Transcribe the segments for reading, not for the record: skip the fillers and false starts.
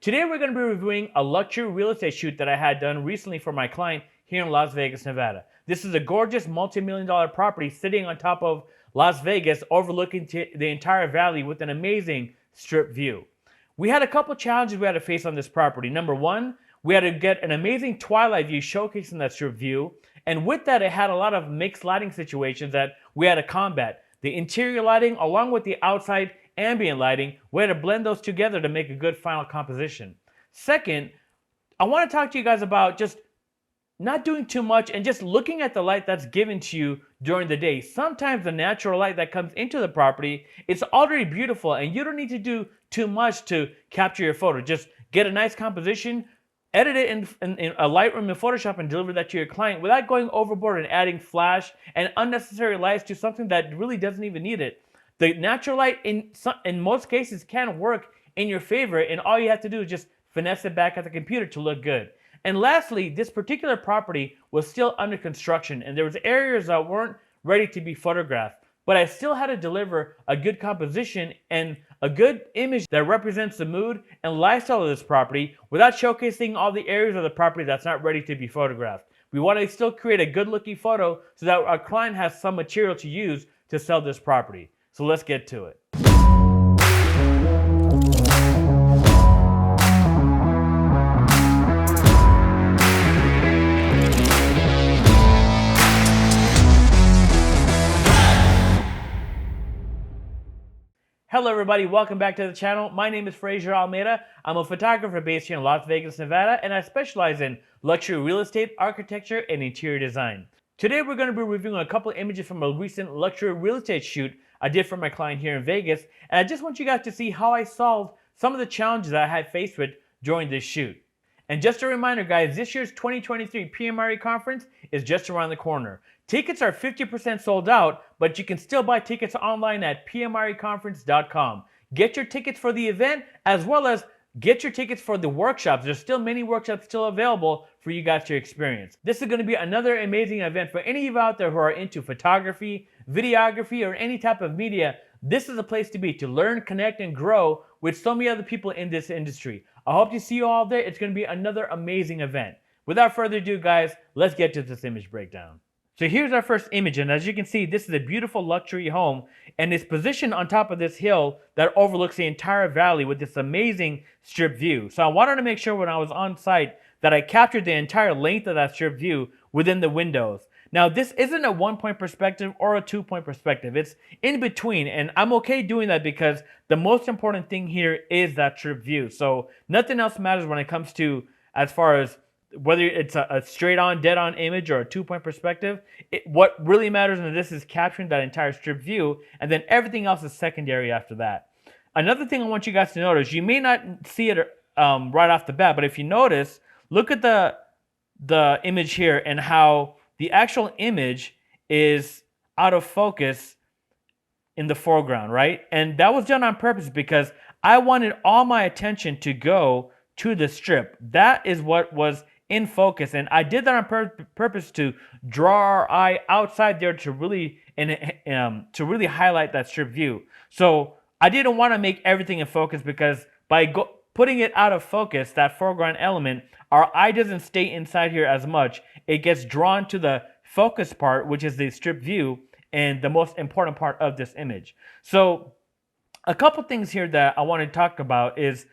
Today we're going to be reviewing a luxury real estate shoot that I had done recently for my client here in Las Vegas, Nevada. This is a gorgeous multi-million-dollar property sitting on top of Las Vegas, overlooking the entire valley with an amazing strip view. We had a couple challenges we had to face on this property. Number one, we had to get an amazing twilight view showcasing that strip view. And with that, it had a lot of mixed lighting situations that we had to combat. The interior lighting along with the outside ambient lighting, we had to blend those together to make a good final composition. Second, I want to talk to you guys about just not doing too much and just looking at the light that's given to you during the day. Sometimes the natural light that comes into the property is already beautiful and you don't need to do too much to capture your photo. Just get a nice composition, edit it in a Lightroom and Photoshop and deliver that to your client without going overboard and adding flash and unnecessary lights to something that really doesn't even need it. The natural light in most cases can work in your favor, and all you have to do is just finesse it back at the computer to look good. And lastly, this particular property was still under construction and there was areas that weren't ready to be photographed, but I still had to deliver a good composition and a good image that represents the mood and lifestyle of this property without showcasing all the areas of the property that's not ready to be photographed. We want to still create a good looking photo so that our client has some material to use to sell this property. So let's get to it. Hello everybody, welcome back to the channel. My name is Fraser Almeida. I'm a photographer based here in Las Vegas, Nevada, and I specialize in luxury real estate, architecture, and interior design. Today we're going to be reviewing a couple of images from a recent luxury real estate shoot I did for my client here in Vegas, and I just want you guys to see how I solved some of the challenges that I had faced with during this shoot. And just a reminder guys, this year's 2023 PMRE conference is just around the corner. Tickets are 50% sold out, but you can still buy tickets online at PMREconference.com. Get your tickets for the event as well as get your tickets for the workshops. There's still many workshops still available for you guys to experience. This is going to be another amazing event for any of you out there who are into photography, videography, or any type of media. This is a place to be to learn, connect, and grow with so many other people in this industry. I hope to see you all there. It's going to be another amazing event. Without further ado, guys, let's get to this image breakdown. So here's our first image, and as you can see, this is a beautiful luxury home, and it's positioned on top of this hill that overlooks the entire valley with this amazing strip view. So I wanted to make sure when I was on site that I captured the entire length of that strip view within the windows. Now, this isn't a one-point perspective or a two-point perspective. It's in between, and I'm okay doing that because the most important thing here is that strip view. So nothing else matters when it comes to as far as whether it's a straight-on, dead-on image or a two-point perspective. What really matters in this is capturing that entire strip view, and then everything else is secondary after that. Another thing I want you guys to notice, you may not see it right off the bat, but if you notice, look at the image here and how the actual image is out of focus in the foreground, right? And that was done on purpose because I wanted all my attention to go to the strip. That is what was in focus, and I did that on purpose to draw our eye outside there to really highlight that strip view. So I didn't want to make everything in focus because by putting it out of focus, that foreground element, our eye doesn't stay inside here as much. It gets drawn to the focus part, which is the strip view and the most important part of this image. So a couple things here that I want to talk about is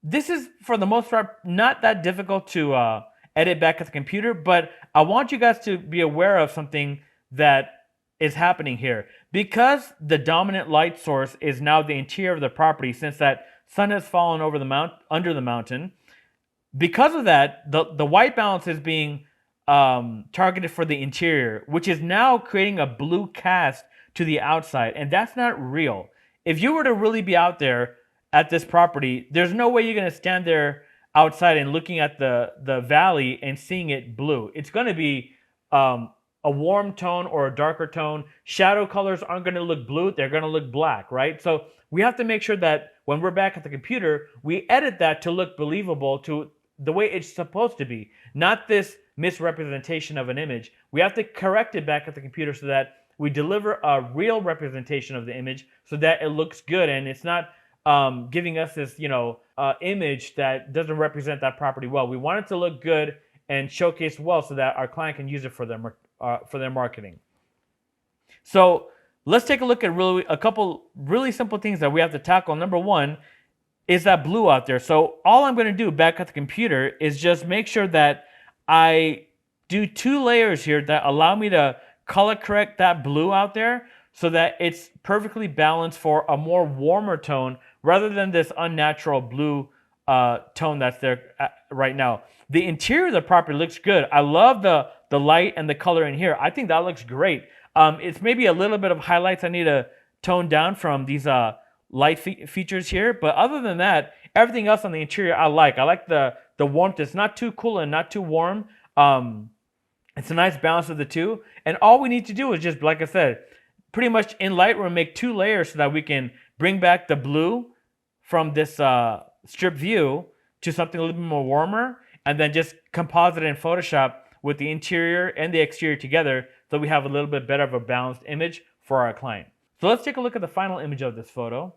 this is, for the most part, not that difficult to edit back at the computer, but I want you guys to be aware of something that is happening here. Because the dominant light source is now the interior of the property, since that sun has fallen over under the mountain, because of that, the white balance is being targeted for the interior, which is now creating a blue cast to the outside, and that's not real. If you were to really be out there at this property, there's no way you're going to stand there outside and looking at the valley and seeing it blue. It's going to be a warm tone or a darker tone. Shadow colors aren't going to look blue, they're going to look black, right? So we have to make sure that when we're back at the computer, we edit that to look believable to the way it's supposed to be, not this misrepresentation of an image. We have to correct it back at the computer so that we deliver a real representation of the image so that it looks good and it's not giving us this, image that doesn't represent that property well. We want it to look good and showcase well so that our client can use it for their marketing. So let's take a look at a couple really simple things that we have to tackle. Number one is that blue out there. So all I'm going to do back at the computer is just make sure that I do 2 layers here that allow me to color correct that blue out there so that it's perfectly balanced for a more warmer tone rather than this unnatural blue tone that's there right now. The interior of the property looks good. I love the light and the color in here. I think that looks great. It's maybe a little bit of highlights I need to tone down from these light features here, but other than that, everything else on the interior I like. I like the warmth. It's not too cool and not too warm. It's a nice balance of the two. And all we need to do is just, like I said, pretty much in Lightroom, make 2 layers so that we can bring back the blue from this strip view to something a little bit more warmer, and then just composite it in Photoshop with the interior and the exterior together so we have a little bit better of a balanced image for our client. So let's take a look at the final image of this photo.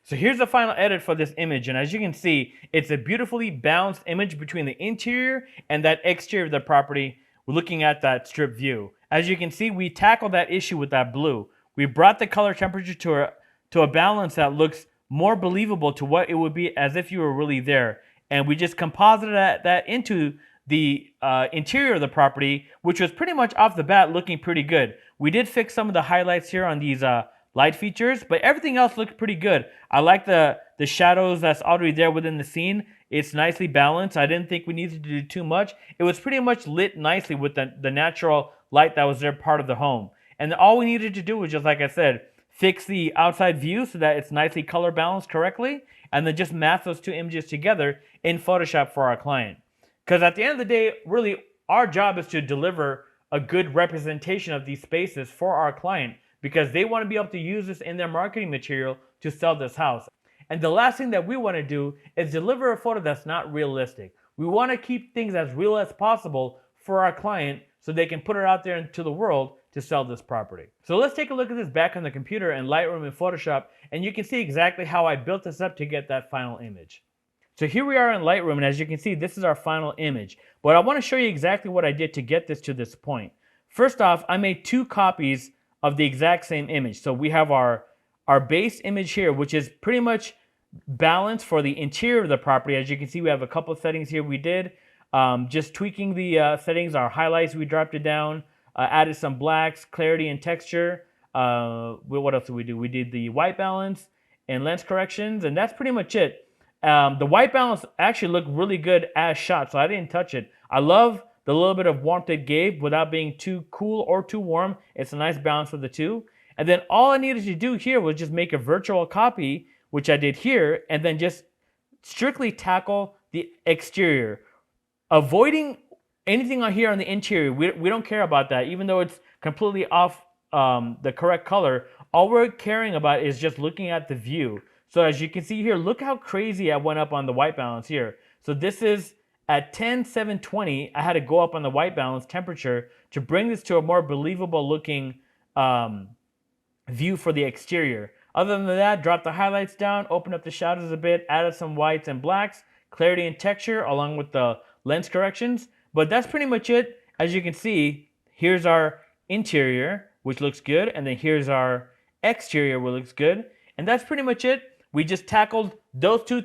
So here's the final edit for this image, and as you can see, it's a beautifully balanced image between the interior and that exterior of the property. We're looking at that strip view. As you can see, we tackled that issue with that blue. We brought the color temperature to a balance that looks more believable to what it would be as if you were really there. And we just composited that into the interior of the property, which was pretty much off the bat looking pretty good. We did fix some of the highlights here on these light features, but everything else looked pretty good. I like the shadows that's already there within the scene. It's nicely balanced. I didn't think we needed to do too much. It was pretty much lit nicely with the natural light that was there part of the home. And all we needed to do was just, like I said, fix the outside view so that it's nicely color balanced correctly, and then just match those 2 images together in Photoshop for our client. Because at the end of the day, really, our job is to deliver a good representation of these spaces for our client, because they want to be able to use this in their marketing material to sell this house. And the last thing that we want to do is deliver a photo that's not realistic. We want to keep things as real as possible for our client so they can put it out there into the world to sell this property. So let's take a look at this back on the computer in Lightroom and Photoshop, and you can see exactly how I built this up to get that final image. So here we are in Lightroom, and as you can see, this is our final image. But I want to show you exactly what I did to get this to this point. First off, I made 2 copies of the exact same image. So we have our base image here, which is pretty much balanced for the interior of the property. As you can see, we have a couple of settings here we did. Just tweaking the settings, our highlights, we dropped it down, added some blacks, clarity and texture. What else did we do? We did the white balance and lens corrections, and that's pretty much it. The white balance actually looked really good as shot, so I didn't touch it. I love the little bit of warmth it gave without being too cool or too warm. It's a nice balance of the two. And then all I needed to do here was just make a virtual copy, which I did here, and then just strictly tackle the exterior, avoiding anything on here on the interior. We don't care about that, even though it's completely off the correct color. All we're caring about is just looking at the view. So as you can see here, look how crazy I went up on the white balance here. So this is at 10/7/20. I had to go up on the white balance temperature to bring this to a more believable looking view for the exterior. Other than that, drop the highlights down, open up the shadows a bit, added some whites and blacks, clarity and texture along with the lens corrections. But that's pretty much it. As you can see, here's our interior, which looks good, and then here's our exterior, which looks good. And that's pretty much it. We just tackled those 2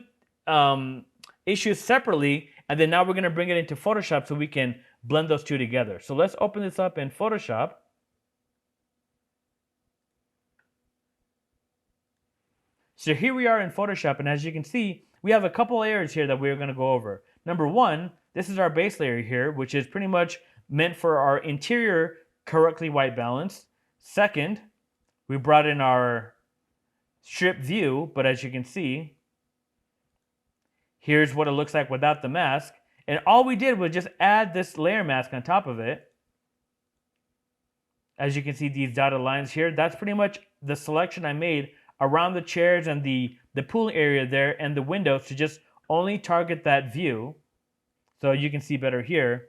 issues separately, and then now we're going to bring it into Photoshop so we can blend those 2 together. So let's open this up in Photoshop. So here we are in Photoshop, and as you can see, we have a couple layers here that we're going to go over. Number 1, this is our base layer here, which is pretty much meant for our interior correctly white balance. Second, we brought in our strip view, but as you can see, here's what it looks like without the mask. And all we did was just add this layer mask on top of it. As you can see, these dotted lines here, that's pretty much the selection I made around the chairs and the pool area there and the windows to just only target that view. So you can see better here.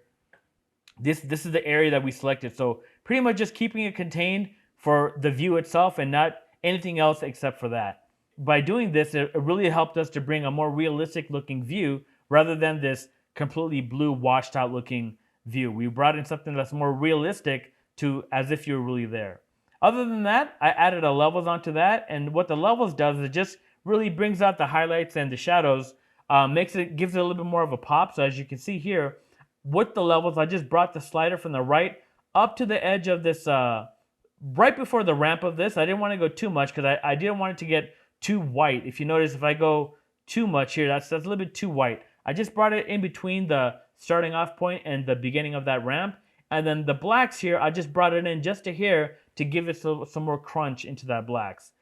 This is the area that we selected. So pretty much just keeping it contained for the view itself and not anything else except for that. by doing this, it really helped us to bring a more realistic looking view rather than this completely blue washed out looking view. We brought in something that's more realistic to as if you're really there. Other than that, I added a levels onto that, and what the levels does is it just really brings out the highlights and the shadows, gives it a little bit more of a pop. So as you can see here, with the levels, I just brought the slider from the right up to the edge of this, right before the ramp of this. I didn't want to go too much because I didn't want it to get too white. If you notice, if I go too much here, that's a little bit too white. I just brought it in between the starting off point and the beginning of that ramp. And then the blacks here, I just brought it in just to here to give it some more crunch into that blacks.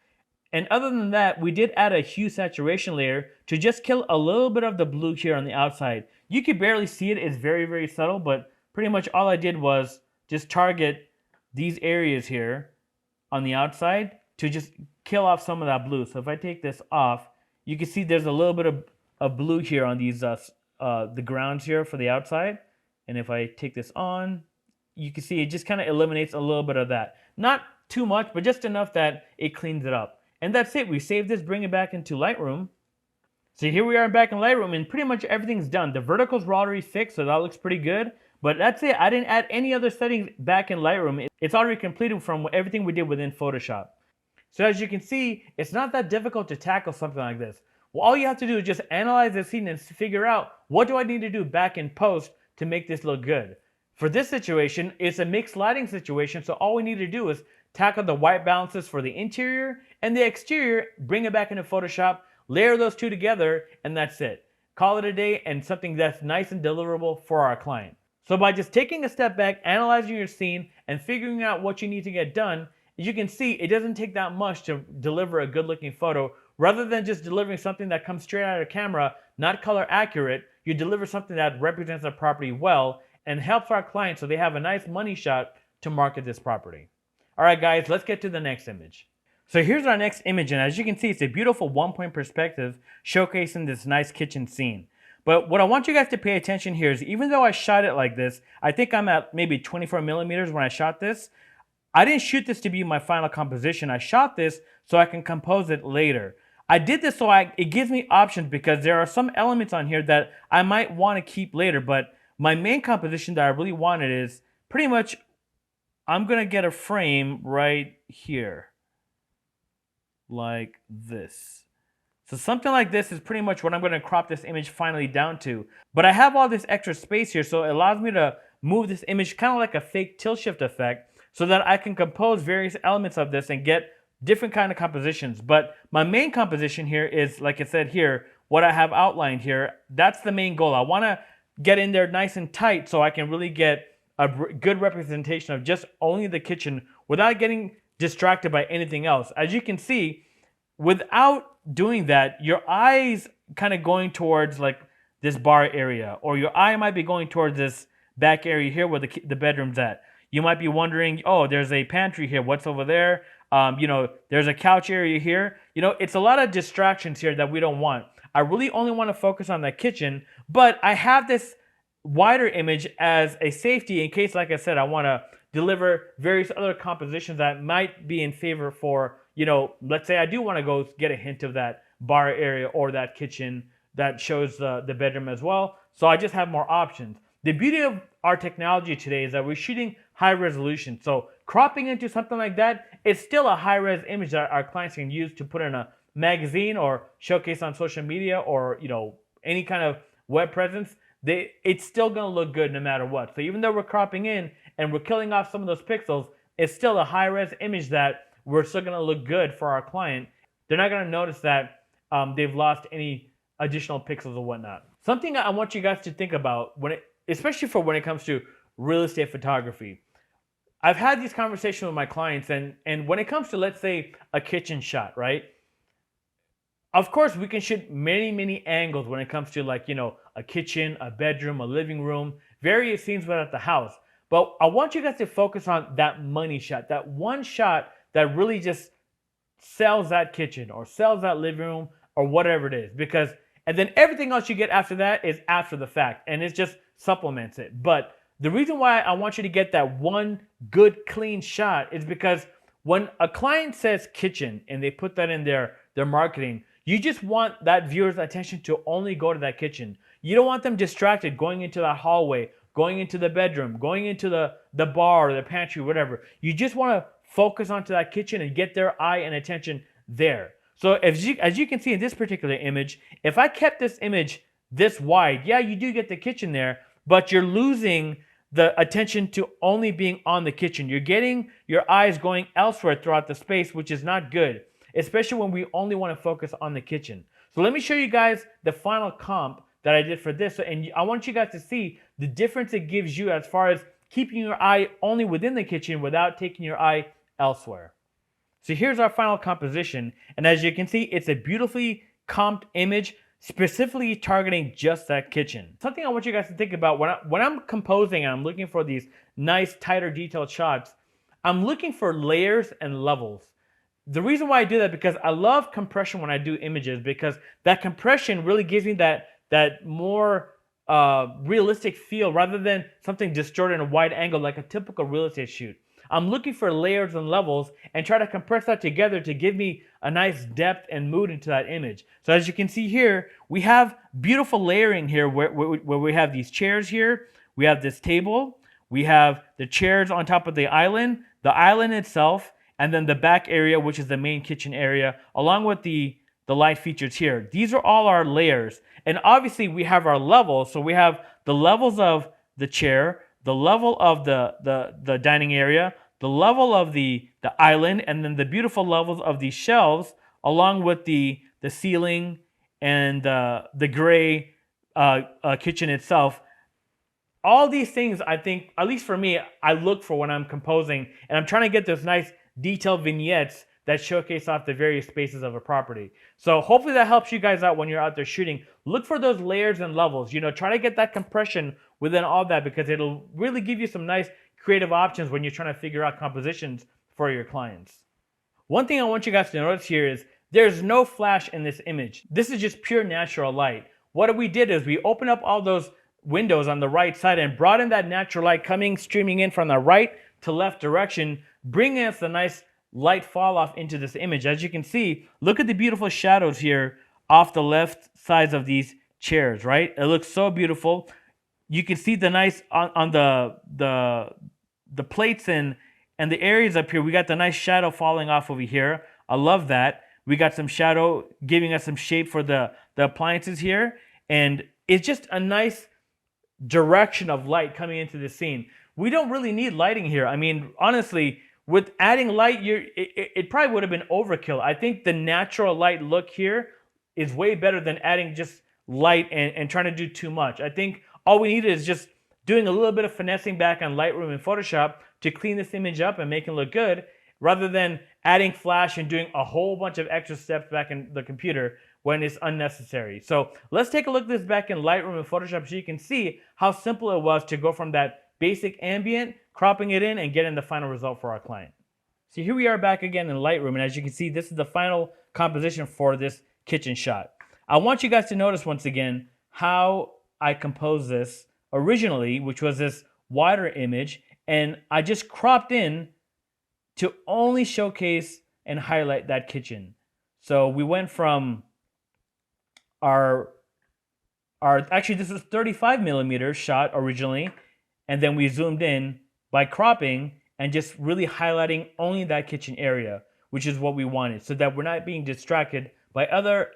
And other than that, we did add a hue saturation layer to just kill a little bit of the blue here on the outside. You could barely see it. It's very, very subtle, but pretty much all I did was just target these areas here on the outside to just kill off some of that blue. So if I take this off, you can see there's a little bit of blue here on these the grounds here for the outside. And if I take this on, you can see it just kind of eliminates a little bit of that. Not too much, but just enough that it cleans it up. And that's it. We save this, bring it back into Lightroom. So here we are back in Lightroom, and pretty much everything's done. The verticals were already fixed, so that looks pretty good. But that's it. I didn't add any other settings back in Lightroom. It's already completed from everything we did within Photoshop. So as you can see, it's not that difficult to tackle something like this. Well, all you have to do is just analyze the scene and figure out, what do I need to do back in post to make this look good? For this situation, it's a mixed lighting situation, so all we need to do is tackle the white balances for the interior and the exterior, bring it back into Photoshop, layer those two together, and that's it. Call it a day and something that's nice and deliverable for our client. So by just taking a step back, analyzing your scene, and figuring out what you need to get done, as you can see, it doesn't take that much to deliver a good looking photo. Rather than just delivering something that comes straight out of camera, not color accurate, you deliver something that represents the property well and helps our clients so they have a nice money shot to market this property. All right, guys, let's get to the next image. So here's our next image, and as you can see, it's a beautiful one-point perspective showcasing this nice kitchen scene. But what I want you guys to pay attention here is, even though I shot it like this, I think I'm at maybe 24 millimeters when I shot this. I didn't shoot this to be my final composition. I shot this so I can compose it later. I did this so it gives me options, because there are some elements on here that I might want to keep later, but my main composition that I really wanted is pretty much, I'm going to get a frame right here, like this. So something like this is pretty much what I'm going to crop this image finally down to. But I have all this extra space here, so it allows me to move this image kind of like a fake tilt shift effect, so that I can compose various elements of this and get different kind of compositions. But my main composition here is, like I said here, what I have outlined here. That's the main goal. I want to get in there nice and tight so I can really get a good representation of just only the kitchen without getting distracted by anything else. As you can see, without doing that, your eyes kind of going towards like this bar area, or your eye might be going towards this back area here where the bedroom's at. You might be wondering, oh, there's a pantry here. What's over there? There's a couch area here. It's a lot of distractions here that we don't want. I really only want to focus on the kitchen, but I have this wider image as a safety in case, like I said, I want to deliver various other compositions that might be in favor for, let's say I do want to go get a hint of that bar area or that kitchen that shows the bedroom as well. So I just have more options. The beauty of our technology today is that we're shooting high resolution. So cropping into something like that, it's still a high res image that our clients can use to put in a magazine or showcase on social media or any kind of web presence. It's still going to look good no matter what. So even though we're cropping in and we're killing off some of those pixels, it's still a high res image that we're still going to look good for our client. They're not going to notice that they've lost any additional pixels or whatnot. Something I want you guys to think about, especially for when it comes to real estate photography. I've had these conversations with my clients, and when it comes to, let's say, a kitchen shot, right? Of course, we can shoot many, many angles when it comes to a kitchen, a bedroom, a living room, various scenes within the house. But I want you guys to focus on that money shot, that one shot that really just sells that kitchen or sells that living room or whatever it is. And then everything else you get after that is after the fact, and it just supplements it. But the reason why I want you to get that one good, clean shot is because when a client says kitchen and they put that in their their marketing. You just want that viewer's attention to only go to that kitchen. You don't want them distracted going into that hallway, going into the bedroom, going into the bar or the pantry, whatever. You just want to focus onto that kitchen and get their eye and attention there. So as you can see in this particular image, if I kept this image this wide, yeah, you do get the kitchen there, but you're losing the attention to only being on the kitchen. You're getting your eyes going elsewhere throughout the space, which is not good, especially when we only want to focus on the kitchen. So let me show you guys the final comp that I did for this. And I want you guys to see the difference it gives you as far as keeping your eye only within the kitchen without taking your eye elsewhere. So here's our final composition. And as you can see, it's a beautifully comped image specifically targeting just that kitchen. Something I want you guys to think about when I'm composing and I'm looking for these nice, tighter, detailed shots, I'm looking for layers and levels. The reason why I do that because I love compression when I do images, because that compression really gives me that more realistic feel rather than something distorted in a wide angle like a typical real estate shoot. I'm looking for layers and levels and try to compress that together to give me a nice depth and mood into that image. So as you can see here, we have beautiful layering here where we have these chairs here, we have this table, we have the chairs on top of the island itself, and then the back area, which is the main kitchen area, along with the light features here. These are all our layers. And obviously we have our levels. So we have the levels of the chair, the level of the dining area, the level of the island, and then the beautiful levels of these shelves, along with the ceiling and the gray kitchen itself. All these things, I think, at least for me, I look for when I'm composing, and I'm trying to get those nice detailed vignettes that showcase off the various spaces of a property. So hopefully that helps you guys out when you're out there shooting. Look for those layers and levels. You know, try to get that compression within all that, because it'll really give you some nice creative options when you're trying to figure out compositions for your clients. One thing I want you guys to notice here is there's no flash in this image. This is just pure natural light. What we did is we opened up all those windows on the right side and brought in that natural light streaming in from the right to left direction, bringing us a nice light fall off into this image. As you can see, look at the beautiful shadows here off the left sides of these chairs, right? It looks so beautiful. You can see the nice on the plates and the areas up here. We got the nice shadow falling off over here. I love that. We got some shadow giving us some shape for the appliances here, and it's just a nice direction of light coming into the scene. We don't really need lighting here. I mean, honestly, with adding light, it probably would have been overkill. I think the natural light look here is way better than adding just light and trying to do too much. I think all we need is just doing a little bit of finessing back on Lightroom and Photoshop to clean this image up and make it look good, rather than adding flash and doing a whole bunch of extra steps back in the computer when it's unnecessary. So let's take a look at this back in Lightroom and Photoshop so you can see how simple it was to go from that basic ambient, cropping it in, and getting the final result for our client. So here we are back again in Lightroom, and as you can see, this is the final composition for this kitchen shot. I want you guys to notice once again how I composed this originally, which was this wider image, and I just cropped in to only showcase and highlight that kitchen. So we went from actually this was 35 millimeter shot originally, and then we zoomed in by cropping and just really highlighting only that kitchen area, which is what we wanted, so that we're not being distracted by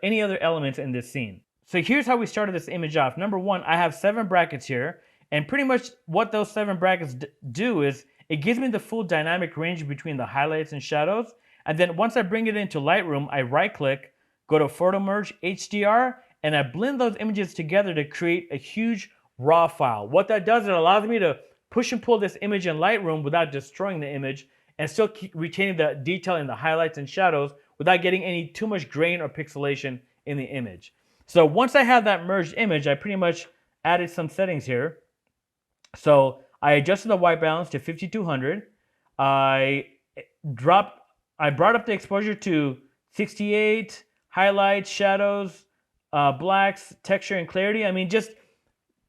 any other elements in this scene. So here's how we started this image off. Number one, I have 7 brackets here, and pretty much what those 7 brackets do is it gives me the full dynamic range between the highlights and shadows. And then once I bring it into Lightroom, I right click, go to Photo Merge, HDR, and I blend those images together to create a huge raw file. What that does, it allows me to push and pull this image in Lightroom without destroying the image, and still keep retaining the detail in the highlights and shadows without getting any too much grain or pixelation in the image. So once I have that merged image, I pretty much added some settings here. So I adjusted the white balance to 5200. I brought up the exposure to 68, highlights, shadows, blacks, texture, and clarity. I mean, just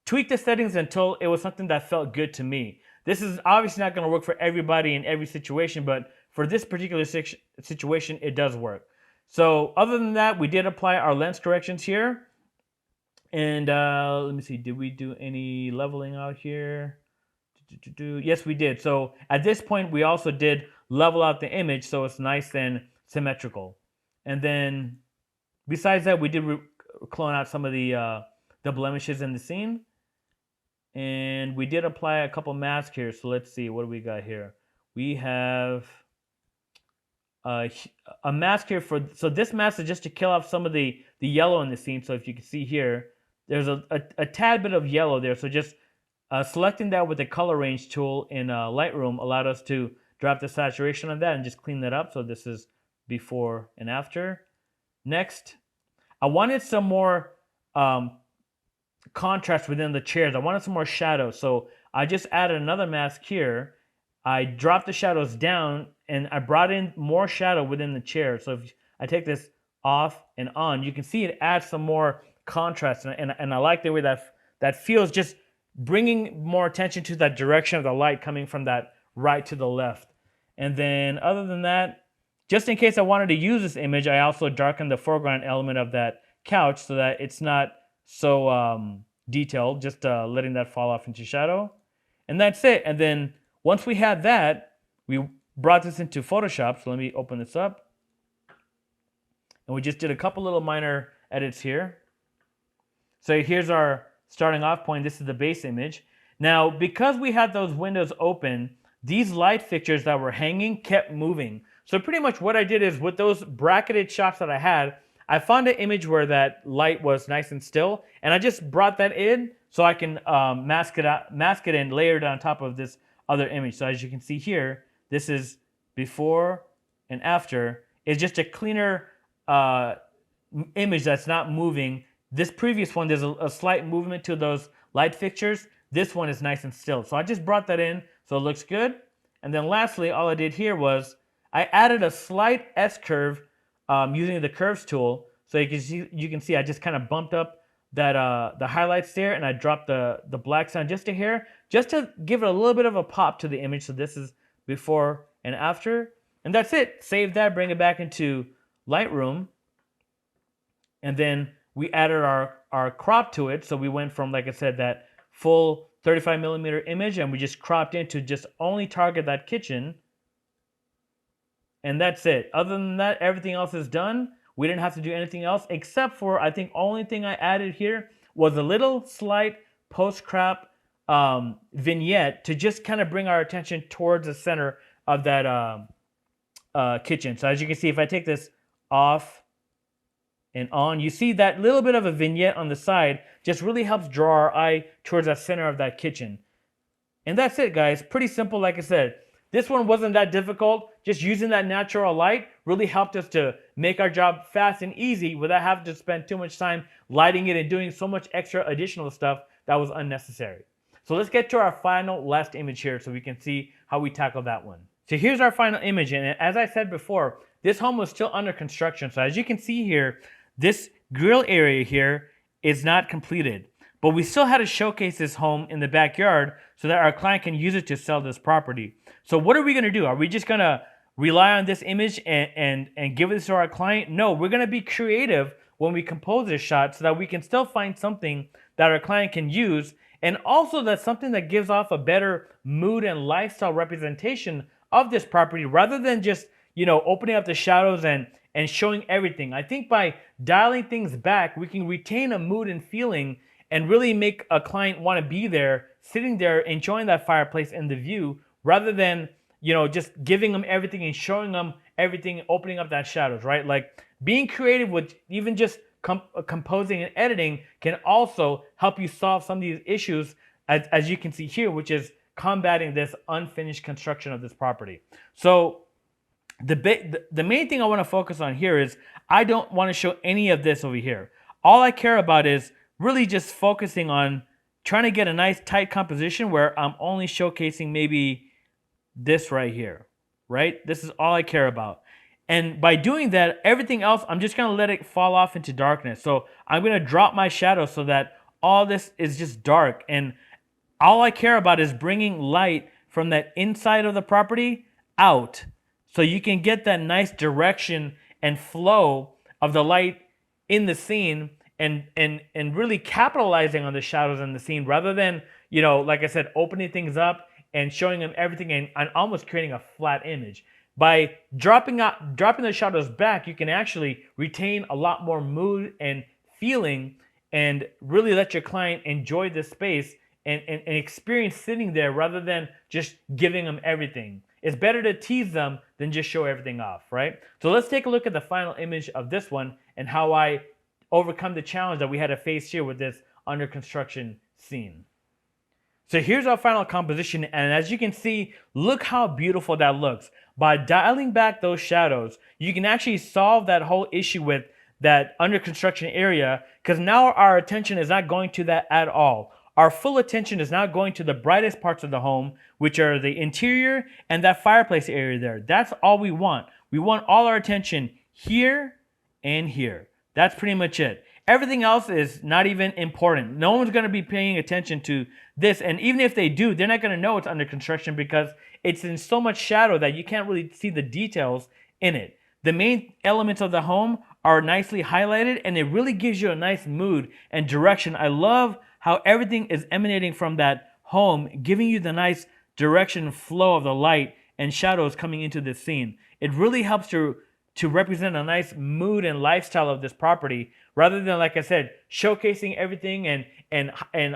tweak the settings until it was something that felt good to me. This is obviously not going to work for everybody in every situation, but for this particular situation, it does work. So other than that, we did apply our lens corrections here. And let me see, did we do any leveling out here? Yes, we did. So at this point, we also did level out the image so it's nice and symmetrical. And then besides that, we did clone out some of the blemishes in the scene. And we did apply a couple masks here. So let's see, what do we got here? We have a mask here for, so this mask is just to kill off some of the yellow in the scene. So if you can see here, there's a tad bit of yellow there. So just selecting that with the color range tool in Lightroom allowed us to drop the saturation on that and just clean that up. So this is before and after. Next, I wanted some more contrast within the chairs. I wanted some more shadows. So I just added another mask here. I dropped the shadows down and I brought in more shadow within the chair. So if I take this off and on, you can see it adds some more contrast. And I like the way that feels, just bringing more attention to that direction of the light coming from that right to the left. And then other than that, just in case I wanted to use this image, I also darkened the foreground element of that couch so that it's not so detailed, just letting that fall off into shadow. And that's it. And then once we had that, we brought this into Photoshop. So let me open this up. And we just did a couple little minor edits here. So here's our starting off point. This is the base image. Now, because we had those windows open, these light fixtures that were hanging kept moving. So pretty much what I did is with those bracketed shots that I had, I found an image where that light was nice and still, and I just brought that in so I can mask it and layer it on top of this other image. So as you can see here, this is before and after. It's just a cleaner image that's not moving. This previous one, there's a slight movement to those light fixtures. This one is nice and still. So I just brought that in so it looks good. And then lastly, all I did here was I added a slight S-curve using the curves tool. So you can see I just kind of bumped up that the highlights there, and I dropped the blacks down just a hair, just to give it a little bit of a pop to the image. So this is before and after. And that's it. Save that, bring it back into Lightroom. And then we added our crop to it. So we went from, like I said, that full 35 millimeter image, and we just cropped in to just only target that kitchen. And that's it. Other than that, everything else is done. We didn't have to do anything else except for, I think only thing I added here was a little slight post-crop vignette to just kind of bring our attention towards the center of that kitchen. So as you can see, if I take this off and on, you see that little bit of a vignette on the side just really helps draw our eye towards the center of that kitchen. And that's it, guys. Pretty simple, like I said. This one wasn't that difficult. Just using that natural light really helped us to make our job fast and easy without having to spend too much time lighting it and doing so much extra additional stuff that was unnecessary. So let's get to our final last image here so we can see how we tackle that one. So here's our final image, and as I said before, this home was still under construction. So as you can see here, this grill area here is not completed. But we still had to showcase this home in the backyard so that our client can use it to sell this property. So what are we going to do? Are we just going to rely on this image and give this to our client? No, we're going to be creative when we compose this shot so that we can still find something that our client can use, and also that's something that gives off a better mood and lifestyle representation of this property rather than just, you know, opening up the shadows and showing everything. I think by dialing things back, we can retain a mood and feeling and really make a client want to be there, sitting there, enjoying that fireplace and the view, rather than, you know, just giving them everything and showing them everything, opening up that shadows, right? Like being creative with even just composing and editing can also help you solve some of these issues, as you can see here, which is combating this unfinished construction of this property. So the main thing I want to focus on here is I don't want to show any of this over here. All I care about is really just focusing on trying to get a nice tight composition where I'm only showcasing maybe this right here, right? This is all I care about. And by doing that, everything else, I'm just going to let it fall off into darkness. So I'm going to drop my shadow so that all this is just dark. And all I care about is bringing light from that inside of the property out, so you can get that nice direction and flow of the light in the scene, and really capitalizing on the shadows in the scene, rather than, like I said, opening things up and showing them everything and almost creating a flat image. By dropping the shadows back, you can actually retain a lot more mood and feeling, and really let your client enjoy the space and experience sitting there, rather than just giving them everything. It's better to tease them than just show everything off, right? So let's take a look at the final image of this one and how I overcome the challenge that we had to face here with this under construction scene. So here's our final composition, and as you can see, look how beautiful that looks. By dialing back those shadows, you can actually solve that whole issue with that under construction area, because now our attention is not going to that at all. Our full attention is now going to the brightest parts of the home, which are the interior and that fireplace area there. That's all we want. We want all our attention here and here. That's pretty much it. Everything else is not even important. No one's going to be paying attention to this. And even if they do, they're not going to know it's under construction, because it's in so much shadow that you can't really see the details in it. The main elements of the home are nicely highlighted, and it really gives you a nice mood and direction. I love how everything is emanating from that home, giving you the nice direction and flow of the light and shadows coming into this scene. It really helps to represent a nice mood and lifestyle of this property, rather than, like I said, showcasing everything and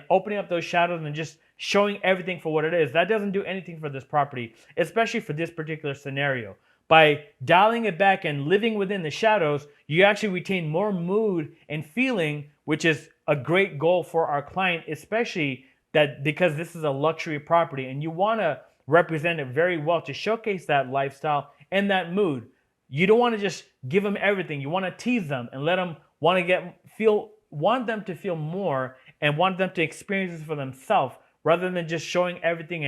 opening up those shadows and just showing everything for what it is. That doesn't do anything for this property, especially for this particular scenario. By dialing it back and living within the shadows, you actually retain more mood and feeling, which is a great goal for our client, especially that because this is a luxury property and you want to represent it very well to showcase that lifestyle and that mood. You don't want to just give them everything. You want to tease them and let them want them to feel more and want them to experience this for themselves, rather than just showing everything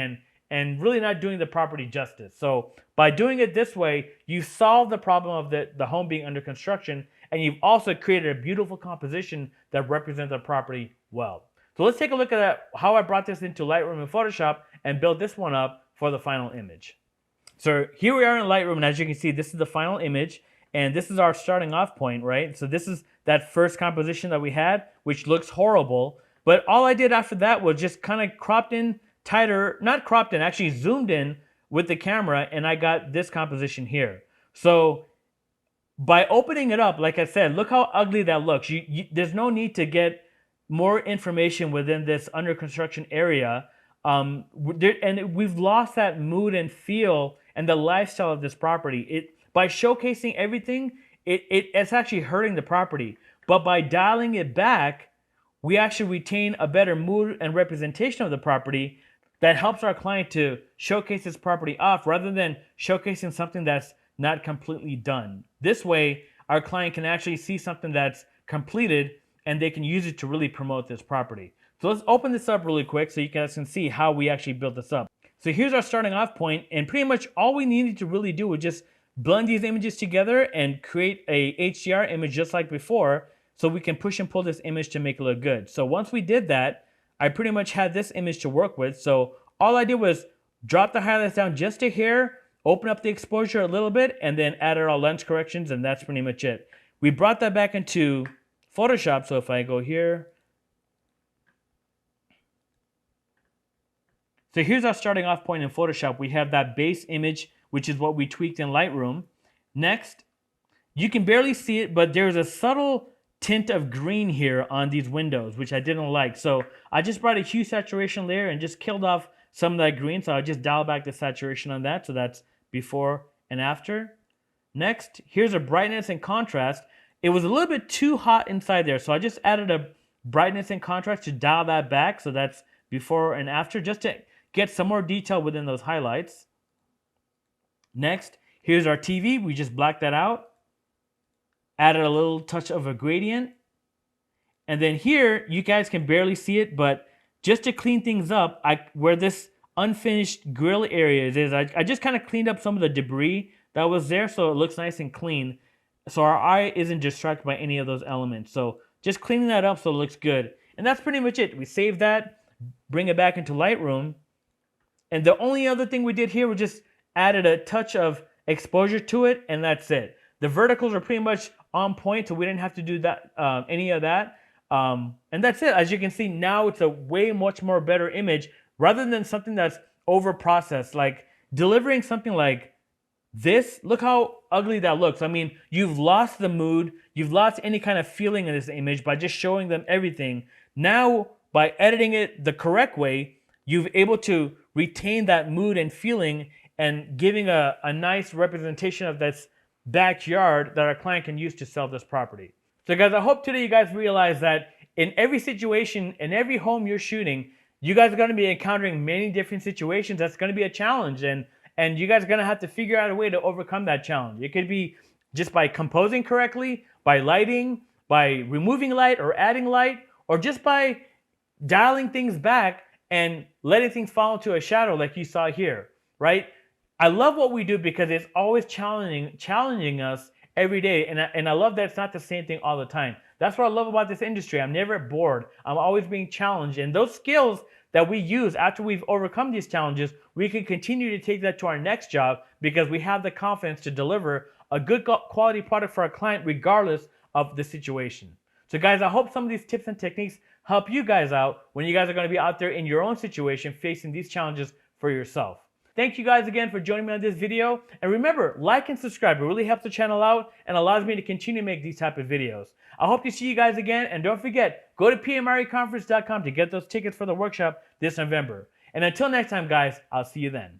and really not doing the property justice. So by doing it this way, you solve the problem of the home being under construction, and you've also created a beautiful composition that represents the property well. So let's take a look at how I brought this into Lightroom and Photoshop and build this one up for the final image. So here we are in Lightroom, and as you can see, this is the final image, and this is our starting off point, right? So this is that first composition that we had, which looks horrible, but all I did after that was just kind of cropped in tighter, not cropped in, actually zoomed in with the camera, and I got this composition here. So by opening it up, like I said, look how ugly that looks. There's no need to get more information within this under construction area. And we've lost that mood and feel and the lifestyle of this property. By showcasing everything, it's actually hurting the property. But by dialing it back, we actually retain a better mood and representation of the property that helps our client to showcase this property off, rather than showcasing something that's not completely done. This way, our client can actually see something that's completed, and they can use it to really promote this property. So let's open this up really quick so you guys can see how we actually built this up. So here's our starting off point, and pretty much all we needed to really do was just blend these images together and create a HDR image just like before, so we can push and pull this image to make it look good. So once we did that, I pretty much had this image to work with. So all I did was drop the highlights down just a hair, open up the exposure a little bit, and then added our lens corrections, and that's pretty much it. We brought that back into Photoshop, so if I go here, so here's our starting off point in Photoshop. We have that base image, which is what we tweaked in Lightroom. Next, you can barely see it, but there's a subtle tint of green here on these windows, which I didn't like. So I just brought a hue saturation layer and just killed off some of that green. So I just dial back the saturation on that. So that's before and after. Next, here's a brightness and contrast. It was a little bit too hot inside there, so I just added a brightness and contrast to dial that back. So that's before and after, just to get some more detail within those highlights. Next, here's our TV. We just blacked that out. Added a little touch of a gradient. And then here, you guys can barely see it, but just to clean things up, where this unfinished grill area is, I just kind of cleaned up some of the debris that was there, so it looks nice and clean. So our eye isn't distracted by any of those elements. So just cleaning that up so it looks good. And that's pretty much it. We save that, bring it back into Lightroom. And the only other thing we did here was just added a touch of exposure to it, and that's it. The verticals are pretty much on point, so we didn't have to do that, any of that. And that's it. As you can see, now it's a way much more better image rather than something that's over processed. Like delivering something like this, look how ugly that looks. I mean, you've lost the mood, you've lost any kind of feeling in this image by just showing them everything. Now, by editing it the correct way, you've able to retain that mood and feeling and giving a nice representation of this backyard that our client can use to sell this property. So guys, I hope today you guys realize that in every situation, in every home you're shooting, you guys are going to be encountering many different situations. That's going to be a challenge, and you guys are going to have to figure out a way to overcome that challenge. It could be just by composing correctly, by lighting, by removing light or adding light, or just by dialing things back and letting things fall into a shadow like you saw here, right? I love what we do because it's always challenging us every day, and I love that it's not the same thing all the time. That's what I love about this industry. I'm never bored. I'm always being challenged, and those skills that we use after we've overcome these challenges, we can continue to take that to our next job because we have the confidence to deliver a good quality product for our client regardless of the situation. So guys, I hope some of these tips and techniques help you guys out when you guys are going to be out there in your own situation facing these challenges for yourself. Thank you guys again for joining me on this video. And remember, like and subscribe. It really helps the channel out and allows me to continue to make these type of videos. I hope to see you guys again. And don't forget, go to PMREconference.com to get those tickets for the workshop this November. And until next time, guys, I'll see you then.